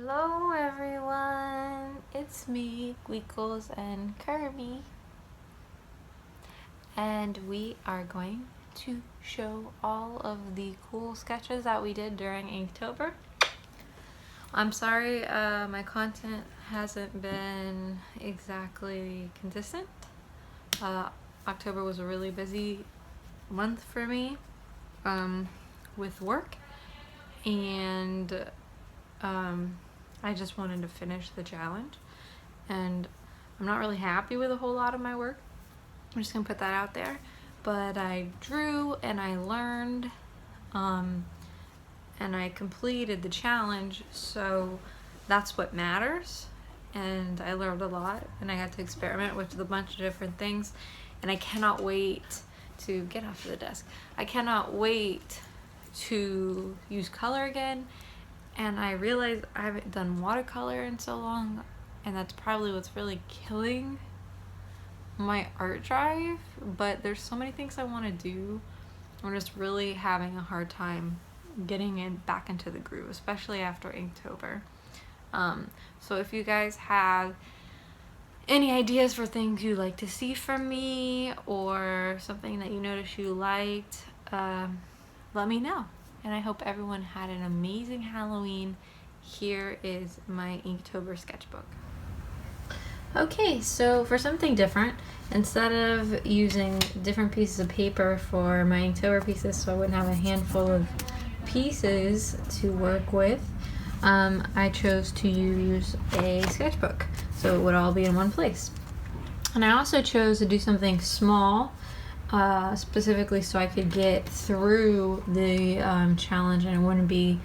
Hello everyone, it's me, Gweakles and Kirby, and we are going to show all of the cool sketches that we did during Inktober. I'm sorry my content hasn't been exactly consistent. October was a really busy month for me with work, and I just wanted to finish the challenge, and I'm not really happy with a whole lot of my work. I'm just gonna put that out there, but I drew and I learned and I completed the challenge, so that's what matters. And I learned a lot, and I got to experiment with a bunch of different things, and I cannot wait to get off the desk. I cannot wait to use color again. And I realized I haven't done watercolor in so long, and that's probably what's really killing my art drive. But there's so many things I want to do. I'm just really having a hard time getting back into the groove, especially after Inktober. So if you guys have any ideas for things you'd like to see from me, or something that you notice you liked, let me know. And I hope everyone had an amazing Halloween. Here is my Inktober sketchbook. Okay, so for something different, instead of using different pieces of paper for my Inktober pieces so I wouldn't have a handful of pieces to work with, I chose to use a sketchbook so it would all be in one place. And I also chose to do something small, specifically so I could get through the challenge and it wouldn't be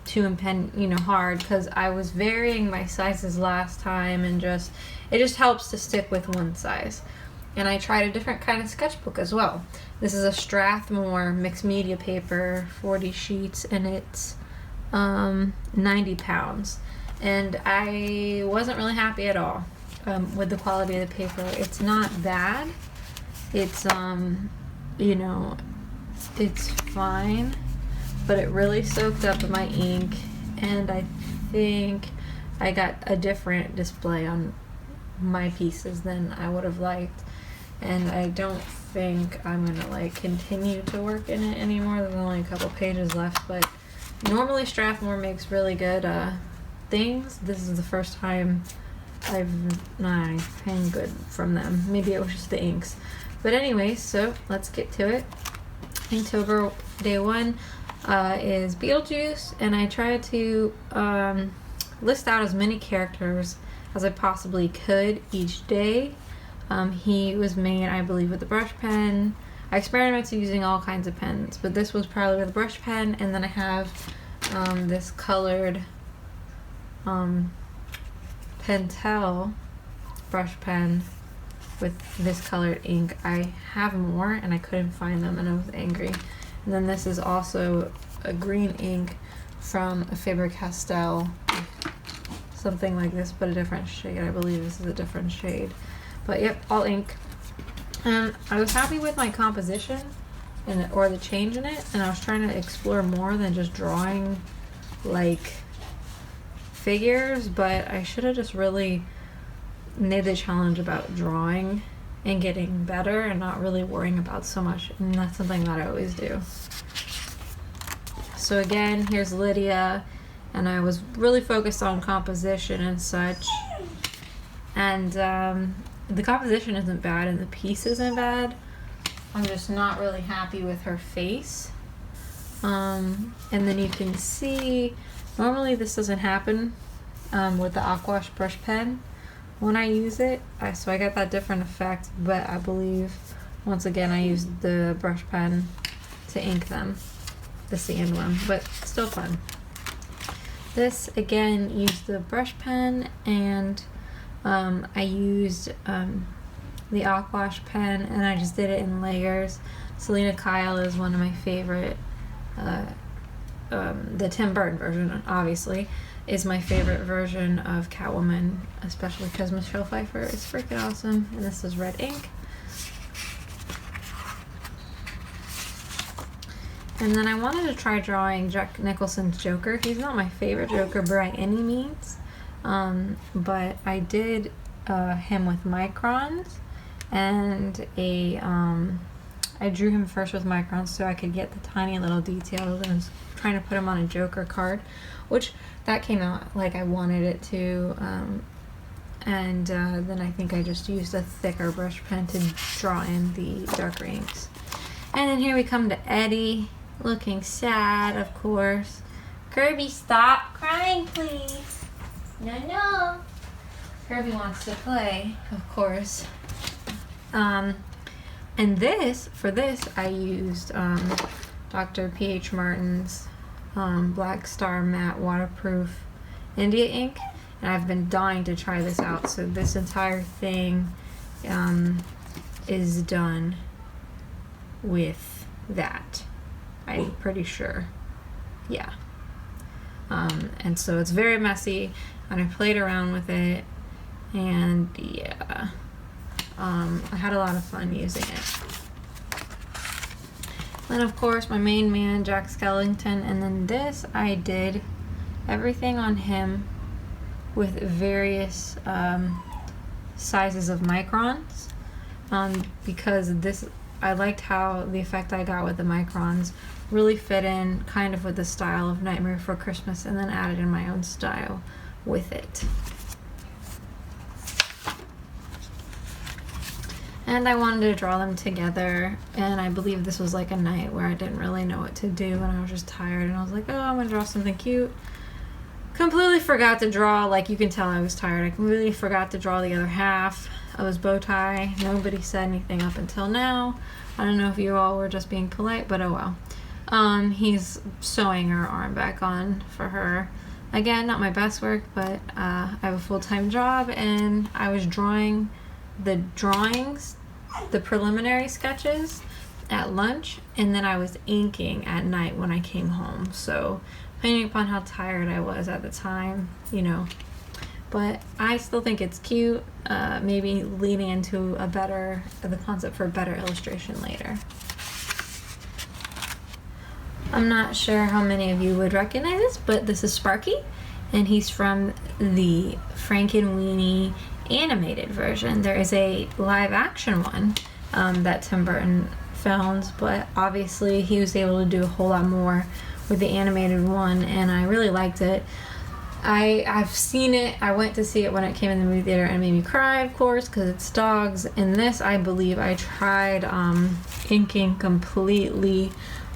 too hard, because I was varying my sizes last time, and it just helps to stick with one size. And I tried a different kind of sketchbook as well. This is a Strathmore mixed media paper, 40 sheets, and it's 90 pounds. And I wasn't really happy at all with the quality of the paper. It's not bad. It's it's fine, but it really soaked up my ink, and I think I got a different display on my pieces than I would have liked, and I don't think I'm gonna continue to work in it anymore. There's only a couple pages left, but normally Strathmore makes really good things. This is the first time I've hang good from them. Maybe it was just the inks. But anyway, so let's get to it. Inktober day 1 is Beetlejuice, and I tried to list out as many characters as I possibly could each day. He was made, I believe, with a brush pen. I experimented using all kinds of pens, but this was probably with a brush pen, and then I have this colored Pentel brush pen with this colored ink. I have more and I couldn't find them, and I was angry. And then this is also a green ink from a Faber-Castell, something like this, but a different shade. I believe this is a different shade. But yep, all ink. And I was happy with my composition or the change in it, and I was trying to explore more than just drawing figures, but I should have just really made the challenge about drawing and getting better and not really worrying about so much, and that's something that I always do. So again, here's Lydia, and I was really focused on composition and such, and the composition isn't bad and the piece isn't bad. I'm just not really happy with her face. And then you can see, normally this doesn't happen with the aquash brush pen when I use it, so I got that different effect, but I believe once again I used the brush pen to ink them, the sand one, but still fun. This again used the brush pen, and I used the aquash pen, and I just did it in layers. Selena Kyle is one of my favorite. The Tim Burton version, obviously, is my favorite version of Catwoman, especially because Michelle Pfeiffer is freaking awesome. And this is red ink. And then I wanted to try drawing Jack Nicholson's Joker. He's not my favorite Joker by any means, but I did him with microns, and I drew him first with microns so I could get the tiny little details, and I was trying to put him on a Joker card, which that came out like I wanted it to, and then I think I just used a thicker brush pen to draw in the darker inks. And then here we come to Eddie, looking sad, of course. Kirby, stop crying, please. No. Kirby wants to play, of course. And for this, I used Dr. P.H. Martin's Black Star Matte Waterproof India ink. And I've been dying to try this out. So this entire thing is done with that. I'm pretty sure. Yeah. And so it's very messy, and I played around with it, and yeah, I had a lot of fun using it. Then of course my main man, Jack Skellington, and then this I did everything on him with various sizes of microns, because this, I liked how the effect I got with the microns really fit in kind of with the style of Nightmare Before Christmas, and then added in my own style with it. And I wanted to draw them together, and I believe this was like a night where I didn't really know what to do, and I was just tired, and I was like, oh, I'm gonna draw something cute. Completely forgot to draw, like you can tell I was tired, I completely forgot to draw the other half of his bow tie. Nobody said anything up until now. I don't know if you all were just being polite, but oh well. He's sewing her arm back on for her. Again, not my best work, but I have a full-time job, and I was drawing the drawings, the preliminary sketches at lunch, and then I was inking at night when I came home. So depending upon how tired I was at the time, you know, but I still think it's cute, maybe leading into the concept for a better illustration later. I'm not sure how many of you would recognize this, but this is Sparky, and he's from the Frankenweenie animated version. There is a live action one that Tim Burton filmed, but obviously he was able to do a whole lot more with the animated one, and I really liked it. I've seen it. I went to see it when it came in the movie theater, and it made me cry, of course, because it's dogs. And this, I believe, I tried inking completely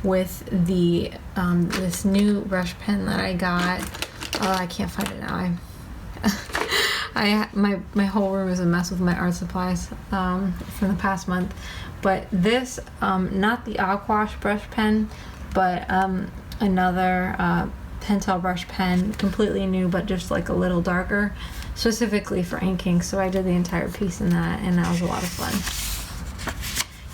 with the this new brush pen that I got. Oh, I can't find it now. My whole room is a mess with my art supplies from the past month. But this, not the Aquash brush pen, but another Pentel brush pen, completely new, but just like a little darker, specifically for inking. So I did the entire piece in that, and that was a lot of fun.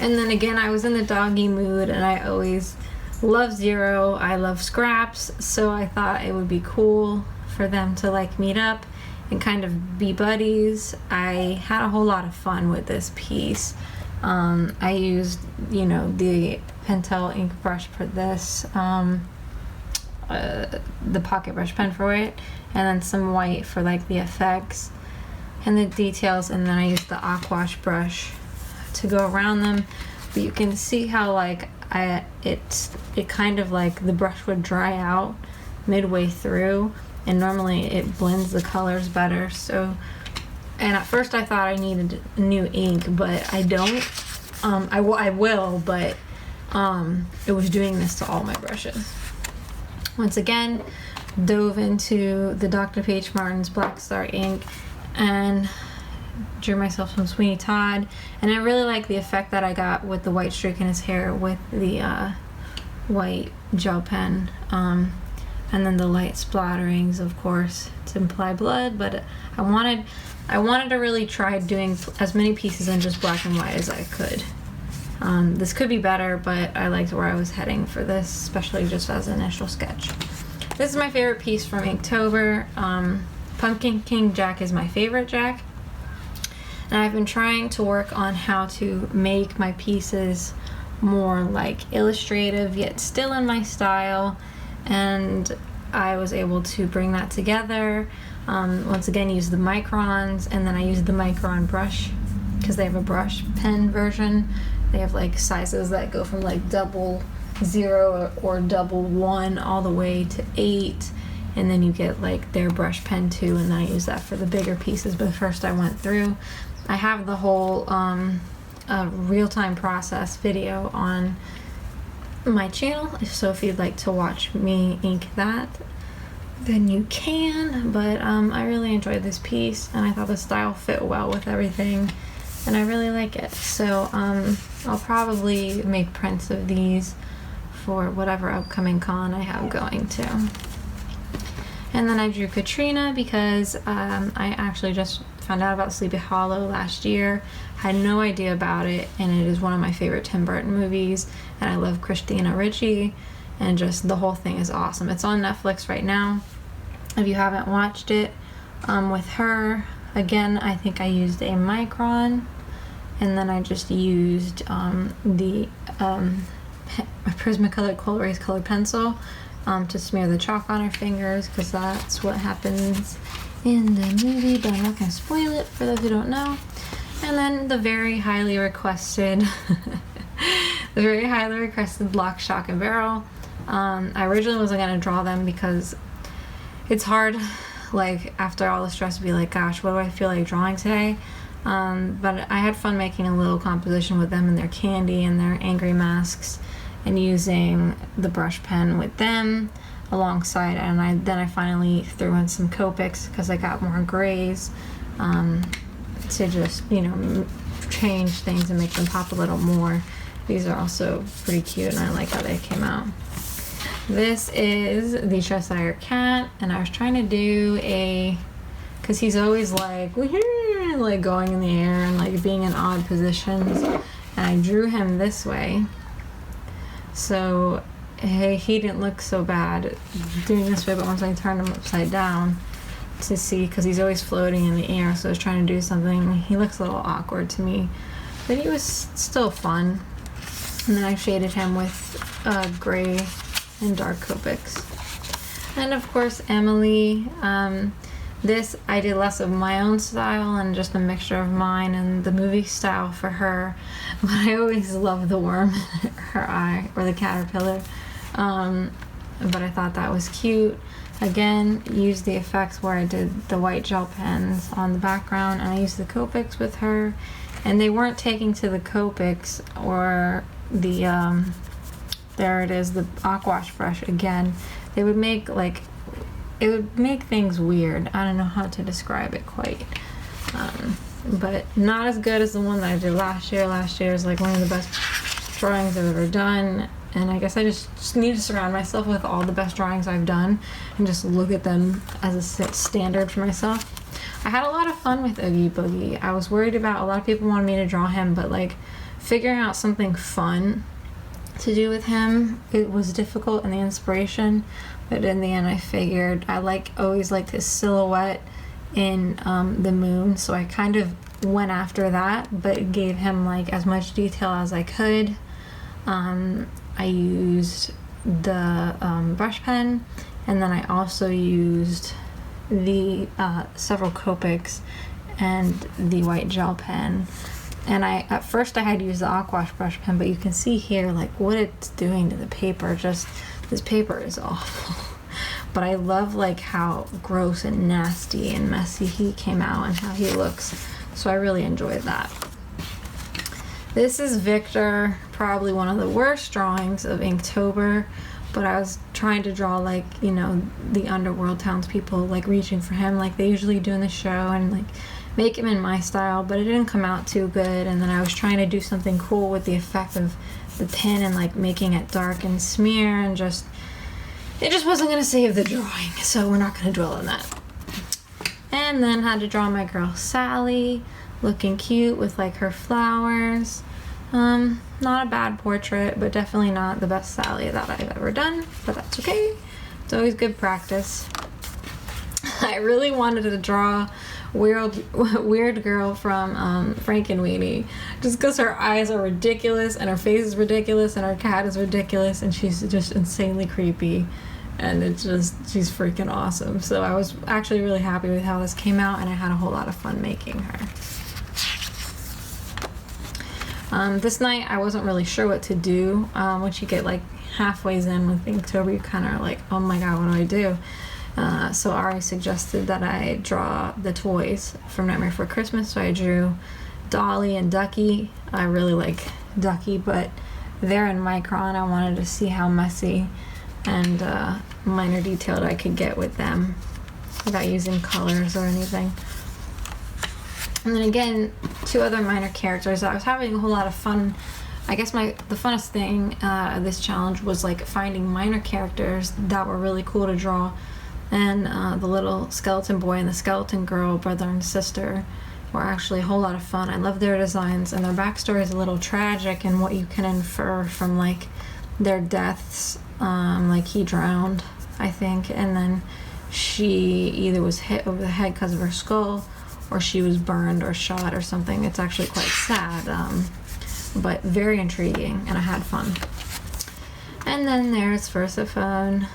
And then again, I was in the doggy mood, and I always love Zero. I love Scraps, so I thought it would be cool for them to like meet up and kind of be buddies. I had a whole lot of fun with this piece. I used, you know, the Pentel ink brush for this, the pocket brush pen for it, and then some white for like the effects and the details, and then I used the Aquash brush to go around them. But you can see how like it kind of like the brush would dry out midway through, and normally it blends the colors better. So, and at first I thought I needed new ink, but I don't. I will, but it was doing this to all my brushes. Once again, dove into the Dr. P.H. Martin's Black Star ink and drew myself some Sweeney Todd, and I really like the effect that I got with the white streak in his hair with the white gel pen, and then the light splatterings, of course, to imply blood. But I wanted to really try doing as many pieces in just black and white as I could. This could be better, but I liked where I was heading for this, especially just as an initial sketch. This is my favorite piece from Inktober. Pumpkin King Jack is my favorite Jack. And I've been trying to work on how to make my pieces more like illustrative yet still in my style, and I was able to bring that together. Once again, use the microns, and then I used the micron brush because they have a brush pen version. They have like sizes that go from like 00 or 11 all the way to 8, and then you get like their brush pen too, and then I use that for the bigger pieces. But first I went through, I have the whole real-time process video on my channel, so if you'd like to watch me ink that, then you can. But I really enjoyed this piece, and I thought the style fit well with everything, and I really like it. So I'll probably make prints of these for whatever upcoming con I have going to. And then I drew Katrina because I actually just found out about Sleepy Hollow last year. Had no idea about it, and it is one of my favorite Tim Burton movies, and I love Christina Ricci, and just the whole thing is awesome. It's on Netflix right now if you haven't watched it. With her, again, I think I used a micron, and then I just used the Prismacolor Cool Erase colored pencil to smear the chalk on her fingers, because that's what happens in the movie, but I'm not going to spoil it for those who don't know. And then the very highly requested block, shock, and barrel. I originally wasn't going to draw them because it's hard, like, after all the stress, to be like, gosh, what do I feel like drawing today? But I had fun making a little composition with them and their candy and their angry masks, and using the brush pen with them alongside. And then I finally threw in some Copics because I got more grays to just, you know, change things and make them pop a little more. These are also pretty cute, and I like how they came out. This is the Cheshire Cat, and I was trying to do because he's always like going in the air and like being in odd positions, and I drew him this way. So he didn't look so bad doing this way, but once I turned him upside down to see, because he's always floating in the air, so I was trying to do something, he looks a little awkward to me, but he was still fun. And then I shaded him with gray and dark Copics. And of course Emily, this I did less of my own style and just a mixture of mine and the movie style for her, but I always love the worm in her eye, or the caterpillar, but I thought that was cute. Again, used the effects where I did the white gel pens on the background, and I used the Copics with her, and they weren't taking to the Copics or the there it is, the aquash brush again. They would make it would make things weird. I don't know how to describe it quite, but not as good as the one that I did last year. Last year is like one of the best drawings I've ever done, and I guess I just need to surround myself with all the best drawings I've done and just look at them as a standard for myself. I had a lot of fun with Oogie Boogie. I was worried about, a lot of people wanted me to draw him, but like figuring out something fun to do with him, it was difficult, and the inspiration, but in the end I figured I always liked his silhouette in the moon, so I kind of went after that, but gave him like as much detail as I could. I used the brush pen, and then I also used the several Copics and the white gel pen. And at first I had used the aquash brush pen, but you can see here like what it's doing to the paper. Just, this paper is awful. But I love like how gross and nasty and messy he came out and how he looks. So I really enjoyed that. This is Victor, probably one of the worst drawings of Inktober, but I was trying to draw like, you know, the underworld townspeople like reaching for him like they usually do in the show, and like make him in my style, but it didn't come out too good. And then I was trying to do something cool with the effect of the pen and like making it dark and smear, and it just wasn't going to save the drawing, so we're not going to dwell on that. And then had to draw my girl Sally looking cute with like her flowers. Not a bad portrait, but definitely not the best Sally that I've ever done, but that's okay. It's always good practice. I really wanted to draw weird girl from Frankenweenie, just because her eyes are ridiculous and her face is ridiculous and her cat is ridiculous and she's just insanely creepy, and she's freaking awesome. So I was actually really happy with how this came out, and I had a whole lot of fun making her. This night I wasn't really sure what to do. Once you get like halfway in with Inktober, you kind of are like, oh my god, what do I do? So Ari suggested that I draw the toys from Nightmare Before Christmas, so I drew Dolly and Ducky. I really like Ducky, but they're in Micron. I wanted to see how messy and minor detailed I could get with them without using colors or anything. And then again, 2 other minor characters. I was having a whole lot of fun. I guess the funnest thing of this challenge was like finding minor characters that were really cool to draw. And the little skeleton boy and the skeleton girl, brother and sister, were actually a whole lot of fun. I love their designs, and their backstory is a little tragic and what you can infer from like their deaths. Like he drowned, I think, and then she either was hit over the head because of her skull, or she was burned or shot or something. It's actually quite sad, but very intriguing, and I had fun. And then there's Persephone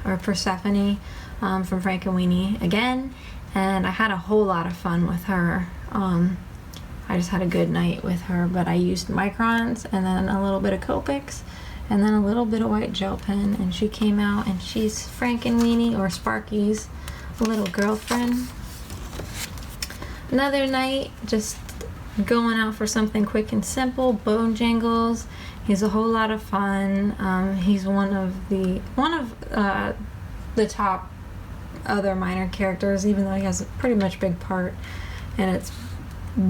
from Frankenweenie again, and I had a whole lot of fun with her. I just had a good night with her, but I used microns and then a little bit of Copics and then a little bit of white gel pen, and she came out, and she's Frankenweenie, or Sparky's little girlfriend. Another night, just going out for something quick and simple. Bone Jingles. He's a whole lot of fun. He's one of the top other minor characters, even though he has a pretty much big part. And it's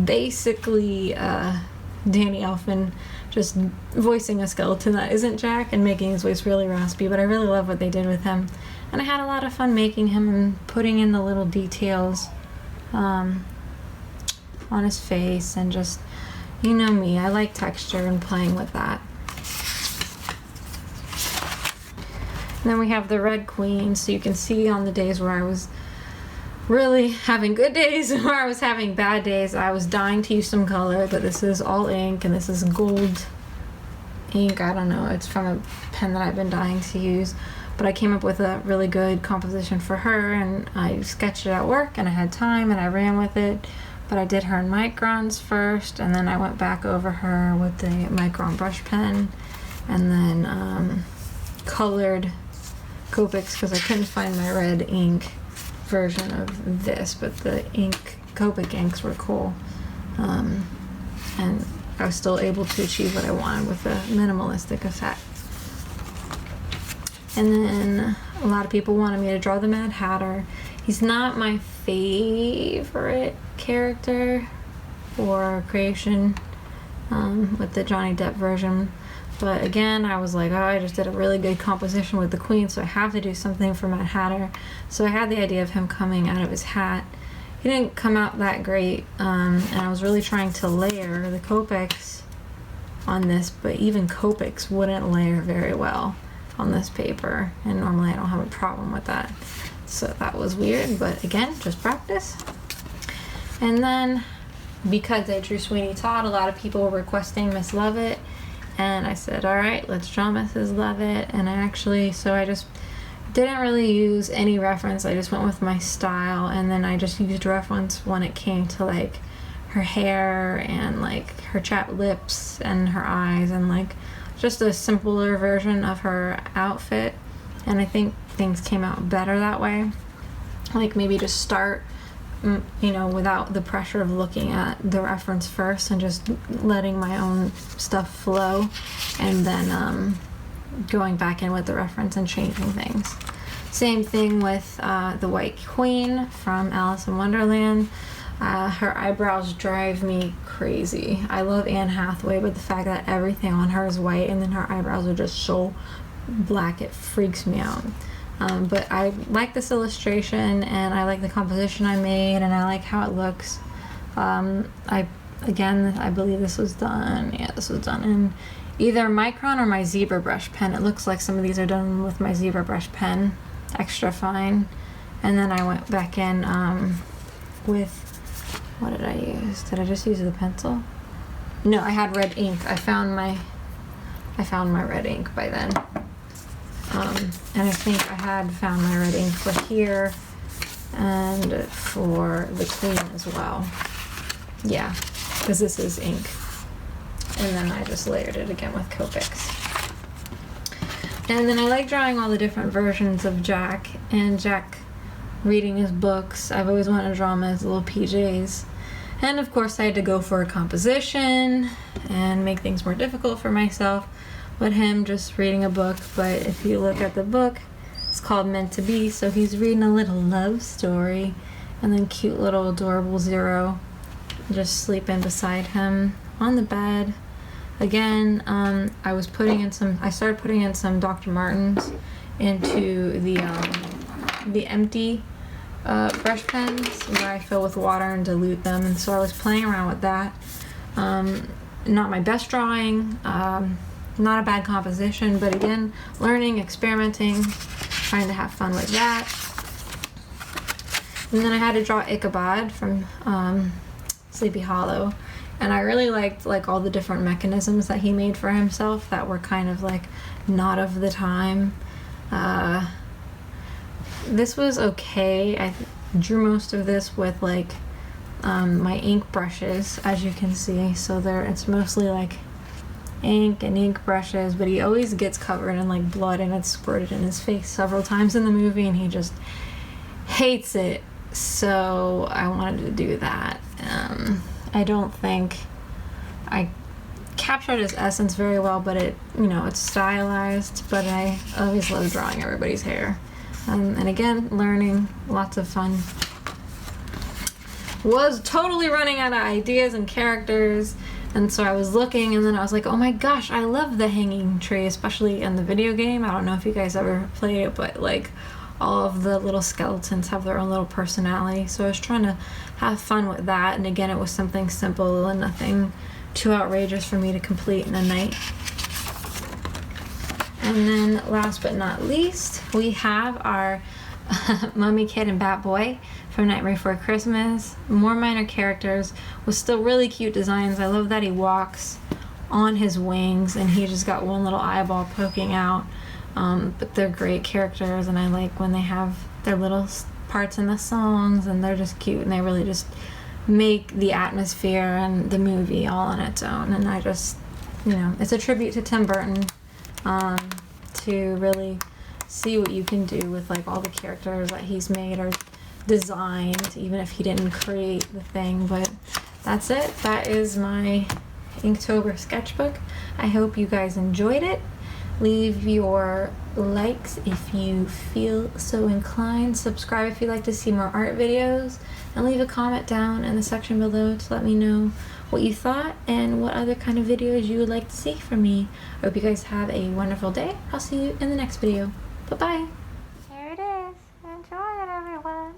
basically Danny Elfman just voicing a skeleton that isn't Jack and making his voice really raspy. But I really love what they did with him, and I had a lot of fun making him and putting in the little details on his face, and just, you know me, I like texture and playing with that. And then we have the Red Queen, so you can see on the days where I was really having good days and where I was having bad days, I was dying to use some color, but this is all ink, and this is gold ink. I don't know, it's from a pen that I've been dying to use, but I came up with a really good composition for her, and I sketched it at work, and I had time, and I ran with it. But I did her in microns first, and then I went back over her with the micron brush pen, and then colored Copics, because I couldn't find my red ink version of this, but the Copic inks were cool, and I was still able to achieve what I wanted with a minimalistic effect. And then a lot of people wanted me to draw the Mad Hatter. He's not my favorite character for creation with the Johnny Depp version, but again, I was like, oh, I just did a really good composition with the Queen, so I have to do something for Mad Hatter. So I had the idea of him coming out of his hat. He didn't come out that great, and I was really trying to layer the Copics on this, but even Copics wouldn't layer very well on this paper, and normally I don't have a problem with that. So that was weird, but again, just practice. And then, because I drew Sweeney Todd, a lot of people were requesting Miss Lovett, and I said, all right, let's draw Mrs. Lovett. And so I just didn't really use any reference. I just went with my style, and then I just used reference when it came to like her hair and like her chapped lips and her eyes, and like just a simpler version of her outfit. And I think things came out better that way. Like maybe just start, without the pressure of looking at the reference first, and just letting my own stuff flow, and then going back in with the reference and changing things. Same thing with the White Queen from Alice in Wonderland. Her eyebrows drive me crazy. I love Anne Hathaway, but the fact that everything on her is white and then her eyebrows are just so black, it freaks me out. But I like this illustration, and I like the composition I made, and I like how it looks. I believe this was done. Yeah, this was done in either Micron or my Zebra Brush pen. It looks like some of these are done with my Zebra Brush pen, extra fine. And then I went back in with What did I use? Did I just use the pencil? No, I had red ink. I found my red ink by then. And I think I had found my red ink for here and for the queen as well. Yeah, because this is ink. And then I just layered it again with Copics. And then I like drawing all the different versions of Jack, and Jack reading his books. I've always wanted to draw him as little PJs. And of course I had to go for a composition and make things more difficult for myself with him just reading a book. But if you look at the book, it's called Meant to Be, so he's reading a little love story, and then cute little adorable Zero just sleeping beside him on the bed. Again, I started putting in some Dr. Martens into the empty brush pens where I fill with water and dilute them, and so I was playing around with that. Not my best drawing, not a bad composition, but again, learning, experimenting, trying to have fun with that. And then I had to draw Ichabod from Sleepy Hollow, and I really liked all the different mechanisms that he made for himself that were kind of like not of the time. This was okay. I drew most of this with my ink brushes, as you can see. So it's mostly like ink and ink brushes, but he always gets covered in like blood, and it's squirted in his face several times in the movie, and he just hates it. So I wanted to do that. I don't think I captured his essence very well, but it's stylized, but I always love drawing everybody's hair. And again, learning, lots of fun. Was totally running out of ideas and characters, and so I was looking, and then I was like, oh my gosh, I love the hanging tree, especially in the video game. I don't know if you guys ever played it, but all of the little skeletons have their own little personality, so I was trying to have fun with that. And again, it was something simple and nothing too outrageous for me to complete in a night. And then last but not least, we have our Mummy Kid and Bat Boy from Nightmare Before Christmas. More minor characters with still really cute designs. I love that he walks on his wings and he just got one little eyeball poking out. But they're great characters, and I like when they have their little parts in the songs, and they're just cute, and they really just make the atmosphere and the movie all on its own. And I just, it's a tribute to Tim Burton, to really see what you can do with all the characters that he's made or designed, even if he didn't create the thing. But that's it. That is my Inktober sketchbook. I hope you guys enjoyed it. Leave your likes if you feel so inclined. Subscribe if you'd like to see more art videos. And leave a comment down in the section below to let me know what you thought and what other kind of videos you would like to see from me. I hope you guys have a wonderful day. I'll see you in the next video. Bye-bye. There it is. Enjoy it, everyone.